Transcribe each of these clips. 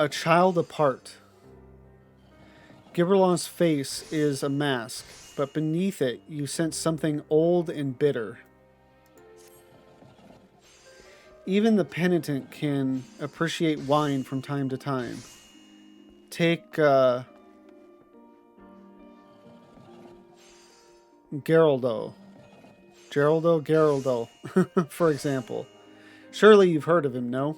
A child apart. Giberlon's face is a mask, but beneath it you sense something old and bitter. Even the penitent can appreciate wine from time to time. Take Geraldo. Geraldo, for example. Surely you've heard of him, no?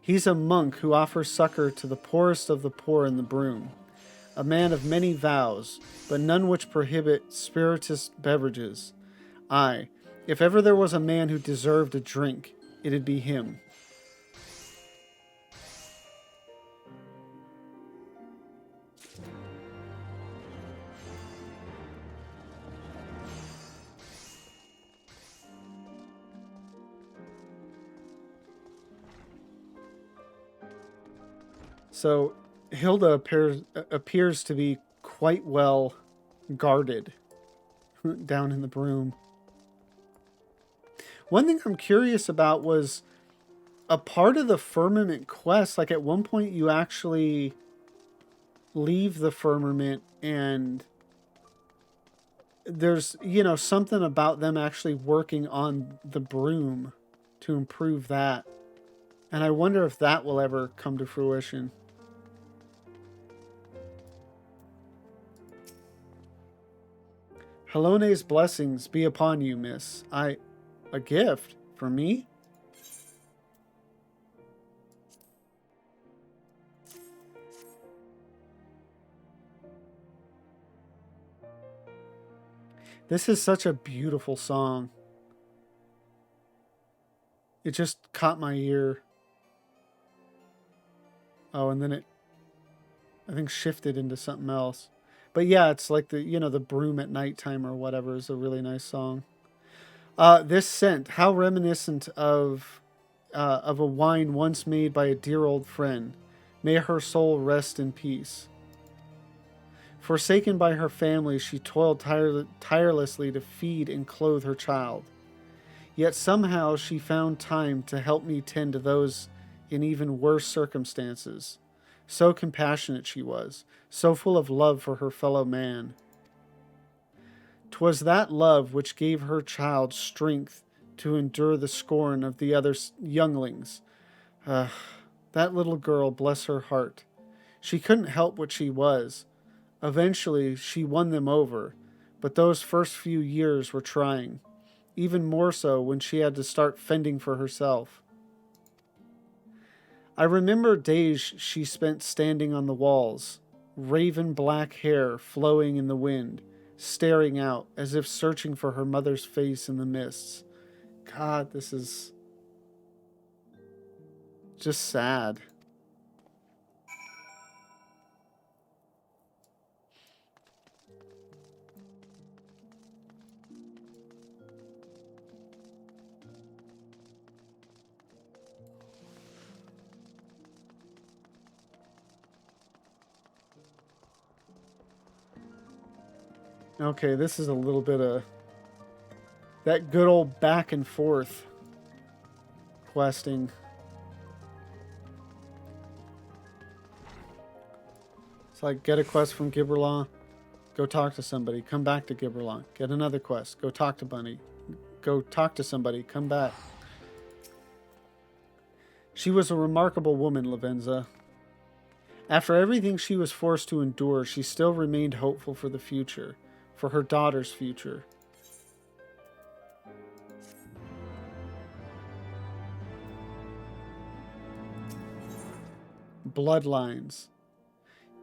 He's a monk who offers succor to the poorest of the poor in the Broom, a man of many vows, but none which prohibit spirituous beverages. Aye, if ever there was a man who deserved a drink, it'd be him. So Hilda appears to be quite well guarded down in the Broom. One thing I'm curious about was a part of the firmament quest. Like at one point, you actually leave the firmament, and there's something about them actually working on the Broom to improve that, and I wonder if that will ever come to fruition. Helone's blessings be upon you, miss. A gift? For me? This is such a beautiful song. It just caught my ear. Oh, and then it, I think, shifted into something else. But yeah, it's like the Broom at nighttime or whatever is a really nice song. This scent, how reminiscent of a wine once made by a dear old friend. May her soul rest in peace. Forsaken by her family, she toiled tirelessly to feed and clothe her child. Yet somehow she found time to help me tend to those in even worse circumstances. So compassionate she was, so full of love for her fellow man. 'Twas that love which gave her child strength to endure the scorn of the other younglings. Ah, that little girl, bless her heart. She couldn't help what she was. Eventually, she won them over, but those first few years were trying, even more so when she had to start fending for herself. I remember days she spent standing on the walls, raven black hair flowing in the wind, staring out as if searching for her mother's face in the mists. God, this is just sad. Okay, this is a little bit of that good old back and forth questing. It's like get a quest from Gibberlaw, go talk to somebody, come back to Gibberlaw, get another quest, go talk to Bunny, go talk to somebody, come back. She was a remarkable woman, Lavenza. After everything she was forced to endure, she still remained hopeful for the future, for her daughter's future. Bloodlines.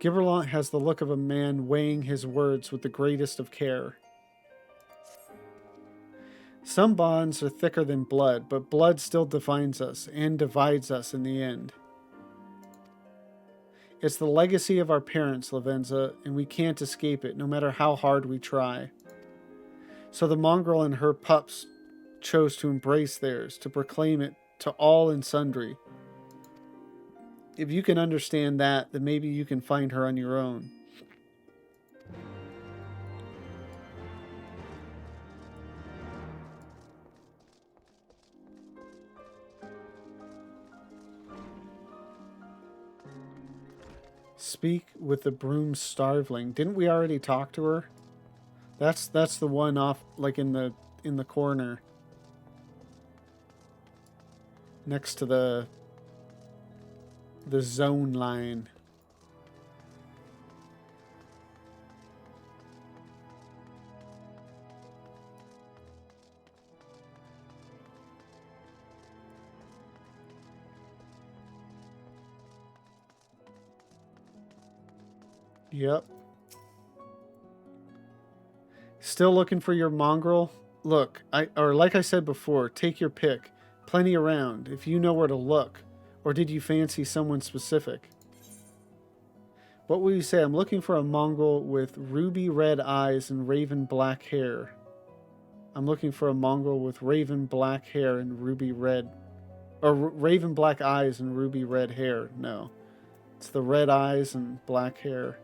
Giverlant has the look of a man weighing his words with the greatest of care. Some bonds are thicker than blood, but blood still defines us and divides us in the end. It's the legacy of our parents, Lavenza, and we can't escape it, no matter how hard we try. So the mongrel and her pups chose to embrace theirs, to proclaim it to all and sundry. If you can understand that, then maybe you can find her on your own. Speak with the broom starveling. Didn't we already talk to her? That's the one off, like in the corner, next to the zone line. Yep. Still looking for your mongrel? Look, like I said before, take your pick. Plenty around, if you know where to look. Or did you fancy someone specific? What will you say? I'm looking for a mongrel with ruby red eyes and raven black hair. I'm looking for a mongrel with raven black hair and ruby red. Or raven black eyes and ruby red hair. No. It's the red eyes and black hair.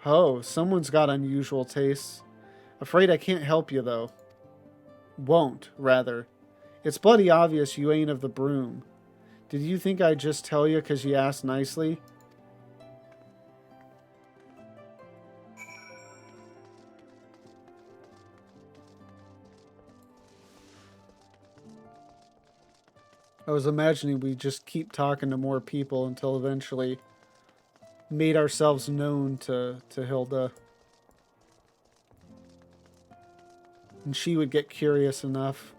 Oh, someone's got unusual tastes. Afraid I can't help you, though. Won't, rather. It's bloody obvious you ain't of the broom. Did you think I'd just tell you because you asked nicely? I was imagining we just keep talking to more people until eventually made ourselves known to Hilda. And she would get curious enough.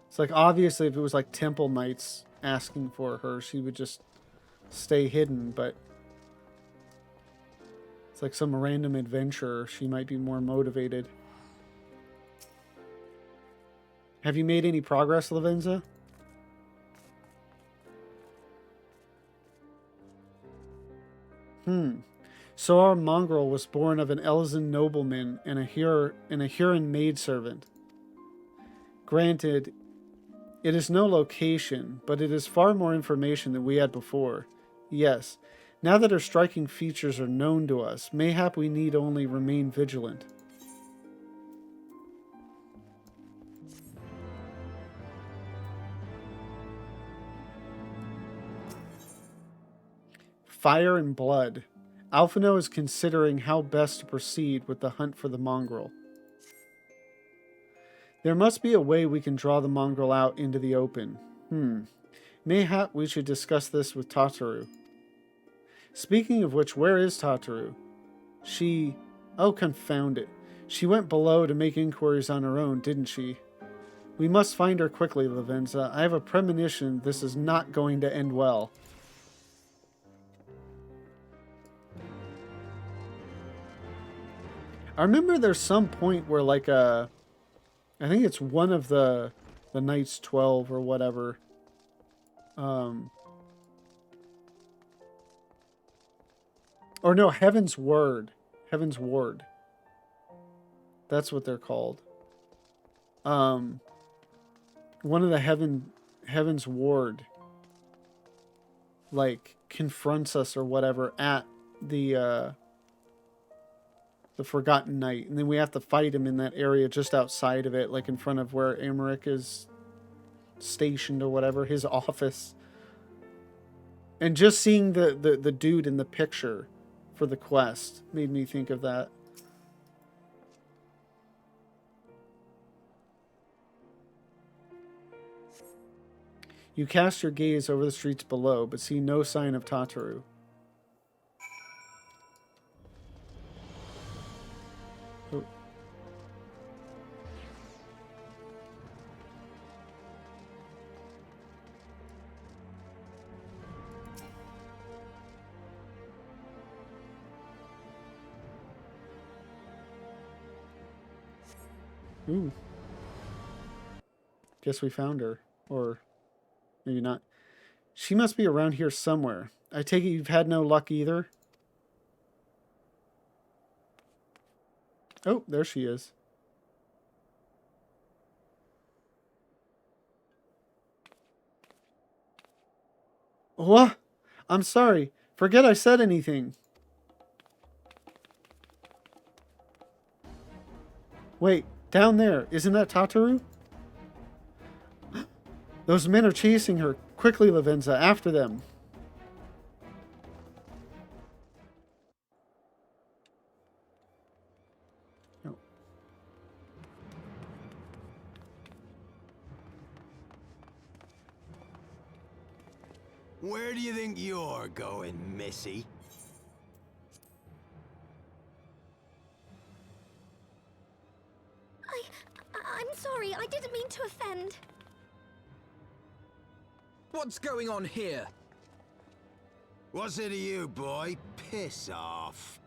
It's like, obviously, if it was like Temple Knights asking for her, she would just stay hidden, but it's like some random adventurer. She might be more motivated. Have you made any progress, Lavenza? So our mongrel was born of an Elzen nobleman and a Huron maidservant. Granted, it is no location, but it is far more information than we had before. Yes, now that her striking features are known to us, mayhap we need only remain vigilant. Fire and blood. Alphino is considering how best to proceed with the hunt for the mongrel. There must be a way we can draw the mongrel out into the open. Mayhap we should discuss this with Tataru. Speaking of which, where is Tataru? She... Oh, confound it. She went below to make inquiries on her own, didn't she? We must find her quickly, Lavenza. I have a premonition this is not going to end well. I remember there's some point where, like, I think it's one of the Knights 12 or whatever. Or no, Heaven's Word. Heaven's Ward. That's what they're called. One of the Heaven's Ward, like, confronts us or whatever at the Forgotten Knight, and then we have to fight him in that area just outside of it, like in front of where Emmerich is stationed or whatever, his office. And just seeing the dude in the picture for the quest made me think of that. You cast your gaze over the streets below, but see no sign of Tataru. Oh. Ooh. Guess we found her. Or maybe not. She must be around here somewhere. I take it you've had no luck either? Oh, there she is. What? I'm sorry. Forget I said anything. Wait, down there. Isn't that Tataru? Those men are chasing her. Quickly, Lavenza, after them. No. Where do you think you're going, Missy? I'm sorry, I didn't mean to offend. What's going on here? What's it to you, boy? Piss off.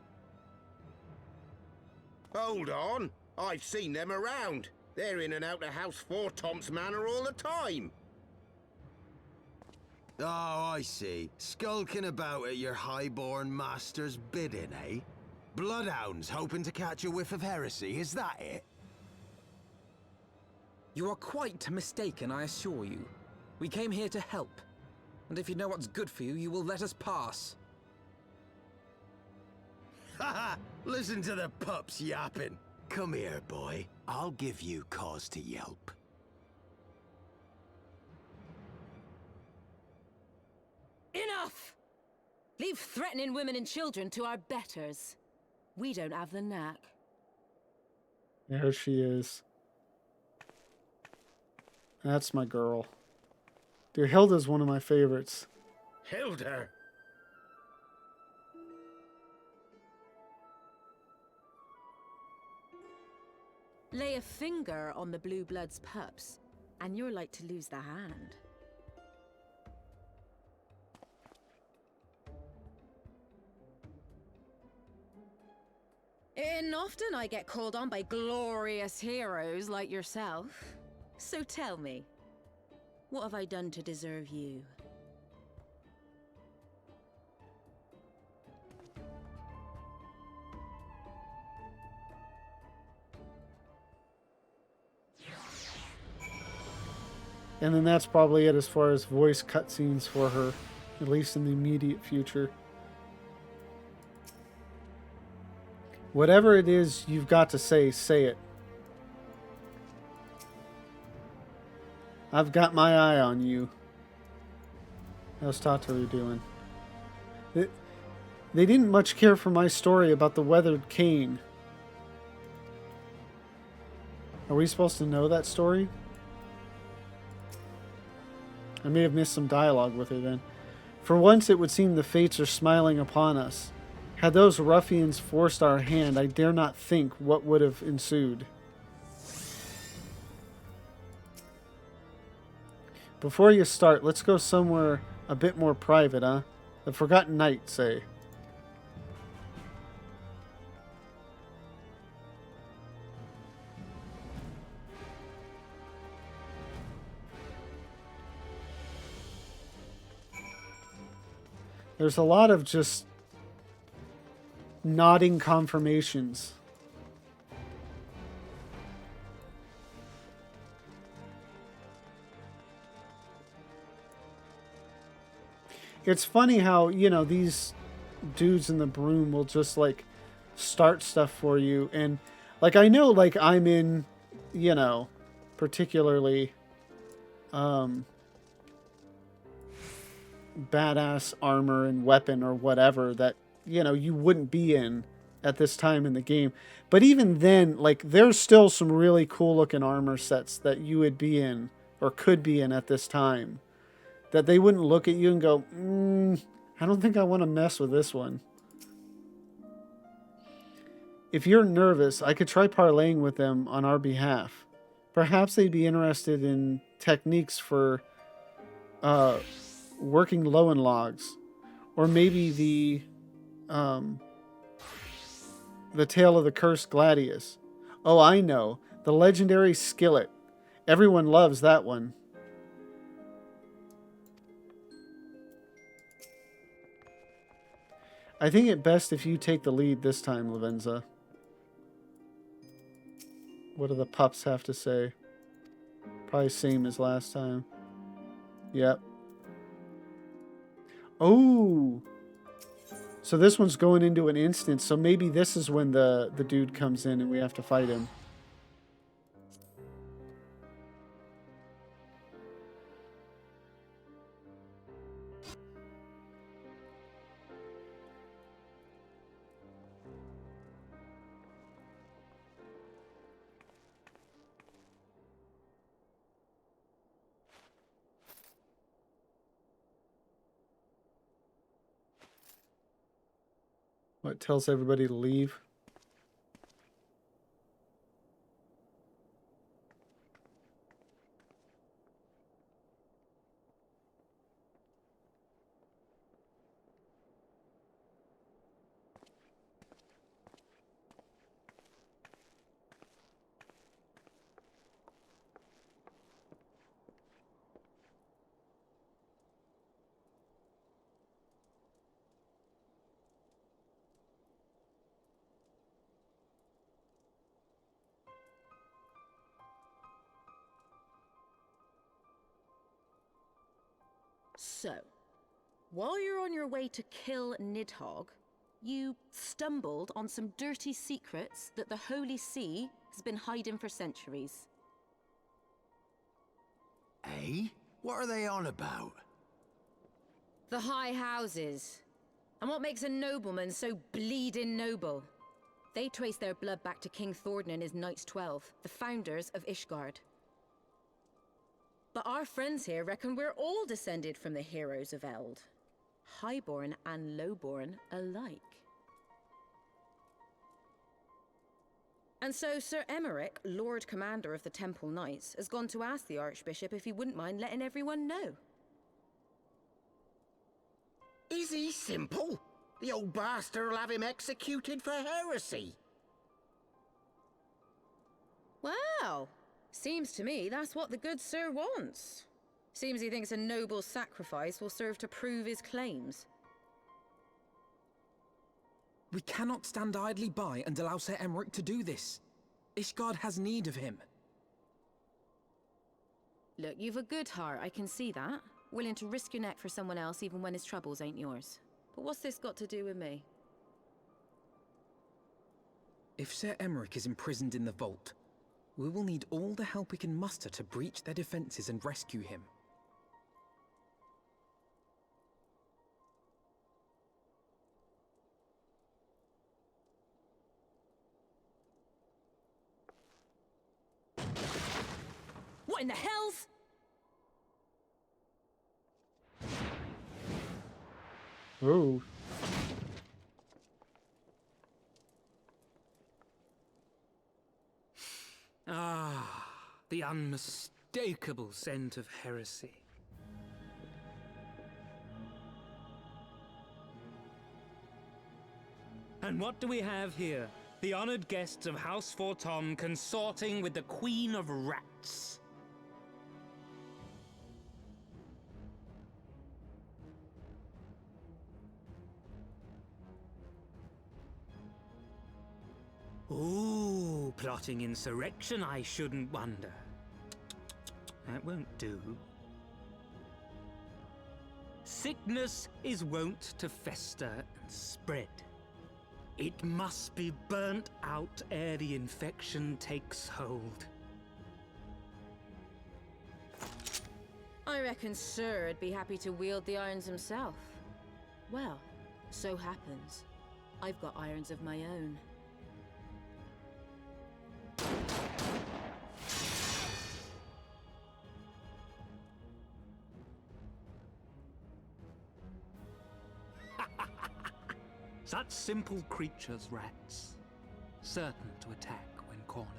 Hold on. I've seen them around. They're in and out the house 4 Tom's Manor all the time. Oh, I see. Skulking about at your highborn master's bidding, eh? Bloodhounds hoping to catch a whiff of heresy, is that it? You are quite mistaken, I assure you. We came here to help. And if you know what's good for you, you will let us pass. Haha! Listen to the pups yapping. Come here, boy. I'll give you cause to yelp. Enough! Leave threatening women and children to our betters. We don't have the knack. There she is. That's my girl. Dude, Hilda's one of my favorites. Hilda? Lay a finger on the Blue Blood's pups, and you're like to lose the hand. And often I get called on by glorious heroes like yourself. So tell me, what have I done to deserve you? And then that's probably it as far as voice cutscenes for her, at least in the immediate future. Whatever it is you've got to say it. I've got my eye on you. How's Tataru doing? They didn't much care for my story about the weathered cane. Are we supposed to know that story? I may have missed some dialogue with her then. For once it would seem the fates are smiling upon us. Had those ruffians forced our hand, I dare not think what would have ensued. Before you start, let's go somewhere a bit more private, huh? The Forgotten Night, say. There's a lot of just nodding confirmations. It's funny how, you know, these dudes in the broom will just, like, start stuff for you. And, like, I know, like, I'm in, you know, particularly, badass armor and weapon or whatever that, you know, you wouldn't be in at this time in the game. But even then, like, there's still some really cool looking armor sets that you would be in or could be in at this time that they wouldn't look at you and go, I don't think I want to mess with this one. If you're nervous, I could try parlaying with them on our behalf. Perhaps they'd be interested in techniques for working low in logs, or maybe the tale of the cursed gladius. Oh, I know, the legendary skillet. Everyone loves that one. I think it best if you take the lead this time, Lavenza. What do the pups have to say? Probably same as last time. Yep. Oh! So this one's going into an instance, so maybe this is when the dude comes in and we have to fight him. What, tells everybody to leave? So, while you're on your way to kill Nidhogg, you stumbled on some dirty secrets that the Holy See has been hiding for centuries. Eh? What are they on about? The High Houses. And what makes a nobleman so bleeding noble? They trace their blood back to King Thordan and his Knights 12, the founders of Ishgard. But our friends here reckon we're all descended from the heroes of Eld. Highborn and lowborn alike. And so Sir Emmerich, Lord Commander of the Temple Knights, has gone to ask the Archbishop if he wouldn't mind letting everyone know. Is he simple? The old bastard will have him executed for heresy. Well, seems to me that's what the good sir wants. Seems he thinks a noble sacrifice will serve to prove his claims. We cannot stand idly by and allow Sir Emmerich to do this. Ishgard has need of him. Look, you've a good heart, I can see that. Willing to risk your neck for someone else even when his troubles ain't yours. But what's this got to do with me? If Sir Emmerich is imprisoned in the vault, we will need all the help we can muster to breach their defenses and rescue him. What in the hell's? Oh. Ah, the unmistakable scent of heresy. And what do we have here? The honored guests of House Fortom consorting with the Queen of Rats. Ooh, plotting insurrection, I shouldn't wonder. That won't do. Sickness is wont to fester and spread. It must be burnt out ere the infection takes hold. I reckon Sir'd be happy to wield the irons himself. Well, so happens I've got irons of my own. Such simple creatures, rats, certain to attack when cornered.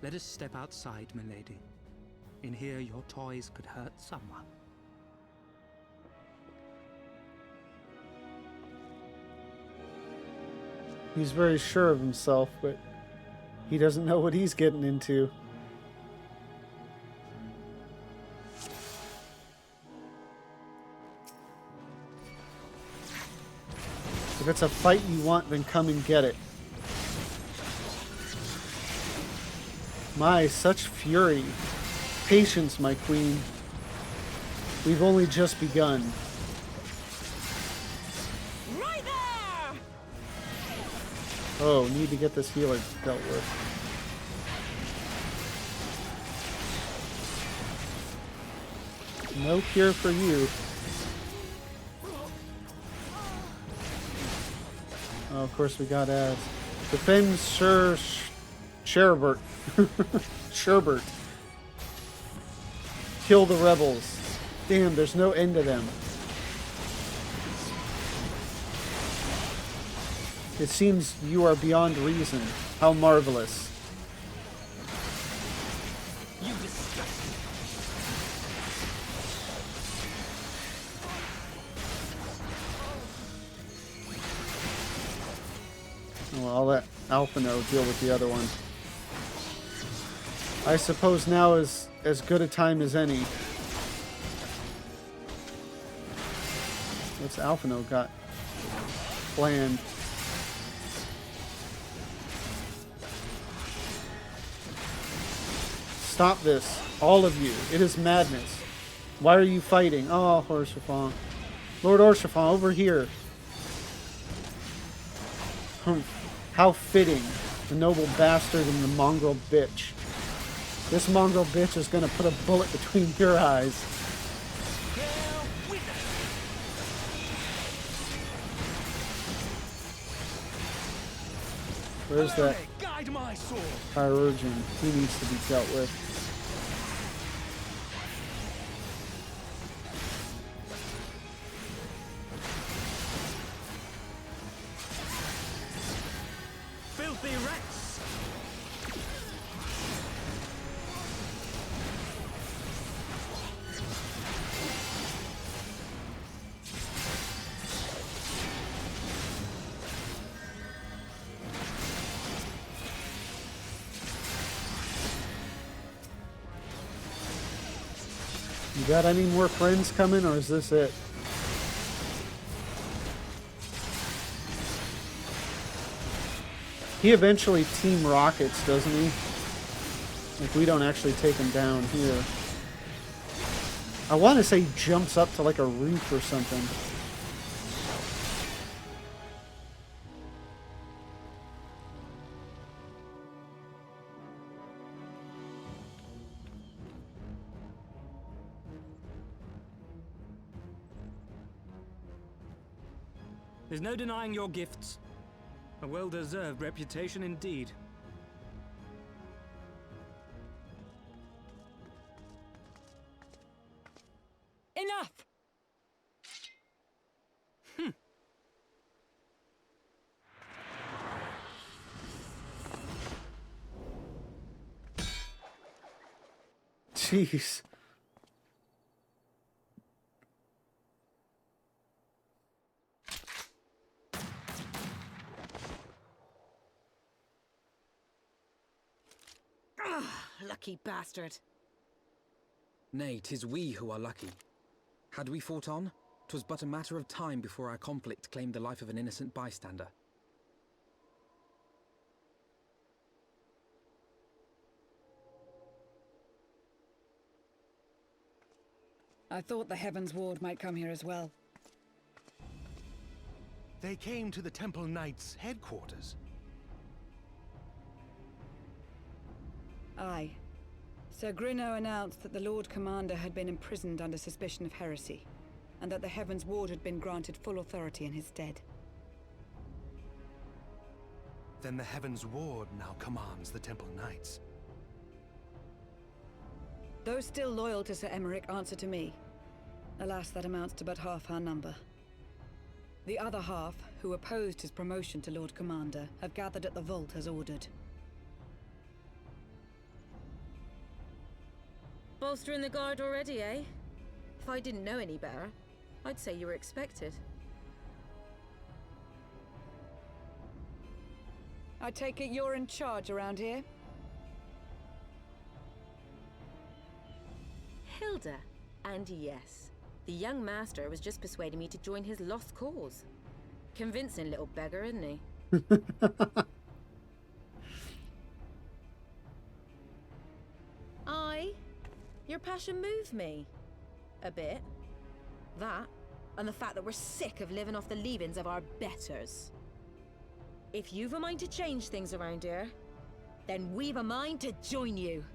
Let us step outside, milady. In here, your toys could hurt someone. He's very sure of himself, but he doesn't know what he's getting into. If it's a fight you want, then come and get it. My, such fury. Patience, my queen. We've only just begun. Right there! Oh, need to get this healer dealt with. No cure for you. Oh, of course we got ads. Defend Sir Sherbert. Sherbert. Kill the rebels. Damn, there's no end to them. It seems you are beyond reason. How marvelous. You disgust me. Well, I'll let Alphino deal with the other one. I suppose now is as good a time as any. What's Alphino got planned? Stop this, all of you. It is madness. Why are you fighting? Oh, Orshaphon. Lord Orshaphon, over here. How fitting. The noble bastard and the mongrel bitch. This mongrel bitch is gonna put a bullet between your eyes. Where's that Guide my sword. chirurgeon? He needs to be dealt with. Filthy rats. You got any more friends coming, or is this it? He eventually Team Rockets, doesn't he? Like, we don't actually take him down here. I want to say he jumps up to like a roof or something. There's no denying your gifts. A well-deserved reputation indeed. Enough! Jeez. Lucky bastard. Nay, 'tis we who are lucky. Had we fought on, 'twas but a matter of time before our conflict claimed the life of an innocent bystander. I thought the Heavens Ward might come here as well. They came to the Temple Knights' headquarters. Aye. Sir Grinno announced that the Lord Commander had been imprisoned under suspicion of heresy, and that the Heavens Ward had been granted full authority in his stead. Then the Heavens Ward now commands the Temple Knights. Those still loyal to Sir Emmerich answer to me. Alas, that amounts to but half our number. The other half, who opposed his promotion to Lord Commander, have gathered at the vault as ordered. Bolstering the guard already, eh? If I didn't know any better, I'd say you were expected. I take it you're in charge around here? Hilda. And yes, the young master was just persuading me to join his lost cause. Convincing little beggar, isn't he? Your passion moved me. A bit. That, and the fact that we're sick of living off the leavings of our betters. If you've a mind to change things around here, then we've a mind to join you.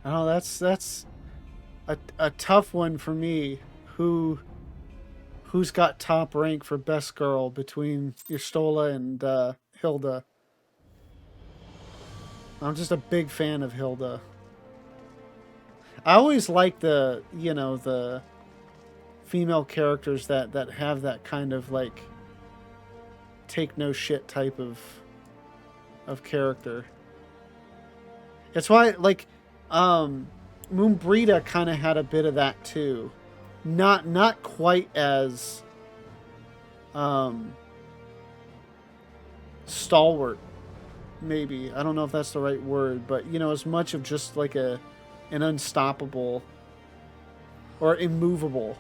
Oh, that's a tough one for me. Who's got top rank for best girl between Y'shtola and Hilda? I'm just a big fan of Hilda. I always like the, you know, the female characters that have that kind of like take no shit type of character. It's why like Moonbrita kind of had a bit of that too. Not quite as stalwart, maybe. I don't know if that's the right word, but you know, as much of just like an unstoppable or immovable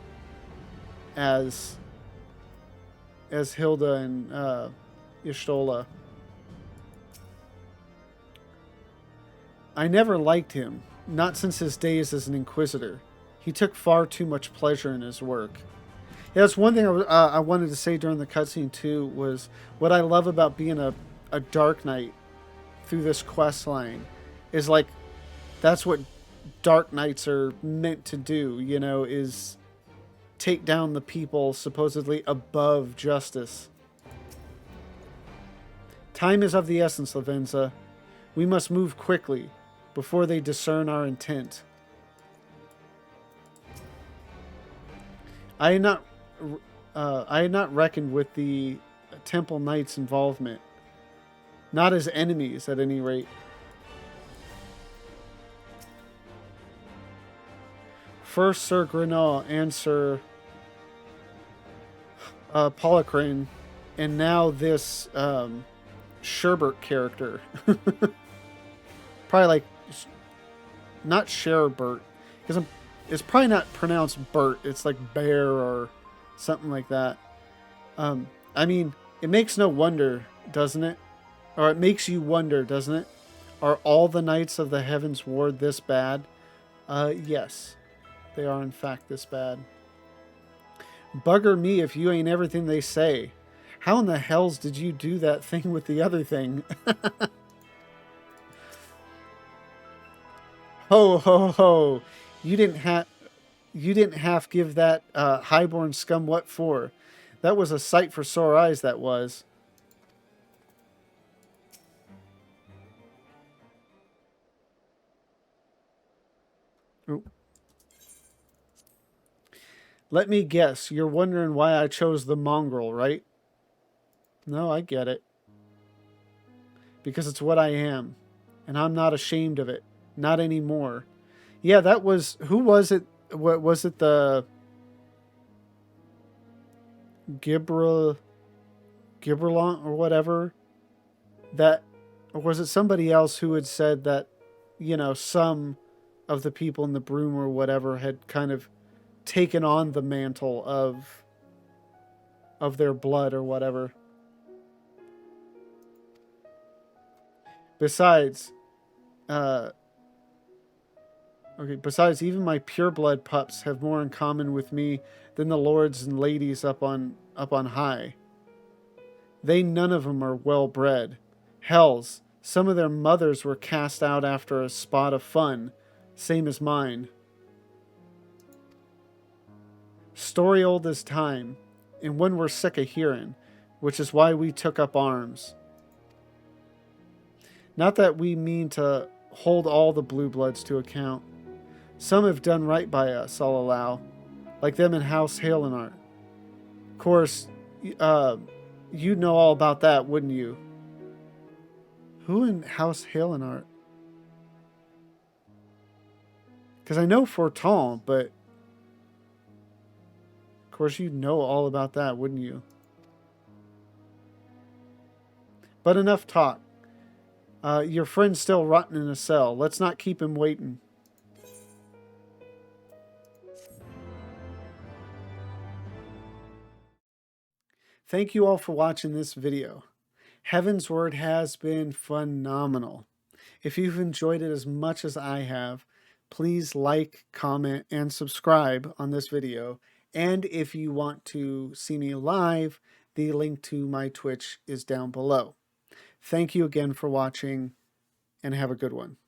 as Hilda and Y'shtola. I never liked him, not since his days as an Inquisitor. He took far too much pleasure in his work. Yeah, that's one thing I wanted to say during the cutscene too, was what I love about being a Dark Knight through this quest line is like, that's what Dark Knights are meant to do, you know, is take down the people supposedly above justice. Time is of the essence, Lavenza. We must move quickly before they discern our intent. I had not reckoned with the Temple Knights' involvement. Not as enemies, at any rate. First Sir Grenat and Sir Polycrane, and now this Sherbert character. Probably like, not Sherbert, because it's probably not pronounced Bert. It's like Bear or something like that. I mean, it makes no wonder, doesn't it? Or it makes you wonder, doesn't it? Are all the Knights of the Heavens Ward this bad? Yes. They are in fact this bad. Bugger me if you ain't everything they say. How in the hells did you do that thing with the other thing? Ho ho ho! You didn't half give that highborn scum what for. That was a sight for sore eyes, that was. Ooh. Let me guess, you're wondering why I chose the mongrel, right? No, I get it. Because it's what I am. And I'm not ashamed of it. Not anymore. Yeah, that was... Who was it? What was it? The... Gibralon or whatever? That... Or was it somebody else who had said that, you know, some of the people in the broom or whatever had kind of taken on the mantle of their blood or whatever. Besides, besides, even my pureblood pups have more in common with me than the lords and ladies up on high. They none of them are well bred. Hells, some of their mothers were cast out after a spot of fun, same as mine. Story old as time, and one we're sick of hearing, which is why we took up arms. Not that we mean to hold all the blue bloods to account. Some have done right by us, I'll allow, like them in House Halenart. Of course, you'd know all about that, wouldn't you? Who in House Halenart? Because I know Forton, but of course you'd know all about that, wouldn't you? But enough talk. Your friend's still rotting in a cell. Let's not keep him waiting. Thank you all for watching this video. Heaven's Word has been phenomenal. If you've enjoyed it as much as I have, please like, comment, and subscribe on this video. And if you want to see me live, the link to my Twitch is down below. Thank you again for watching, and have a good one.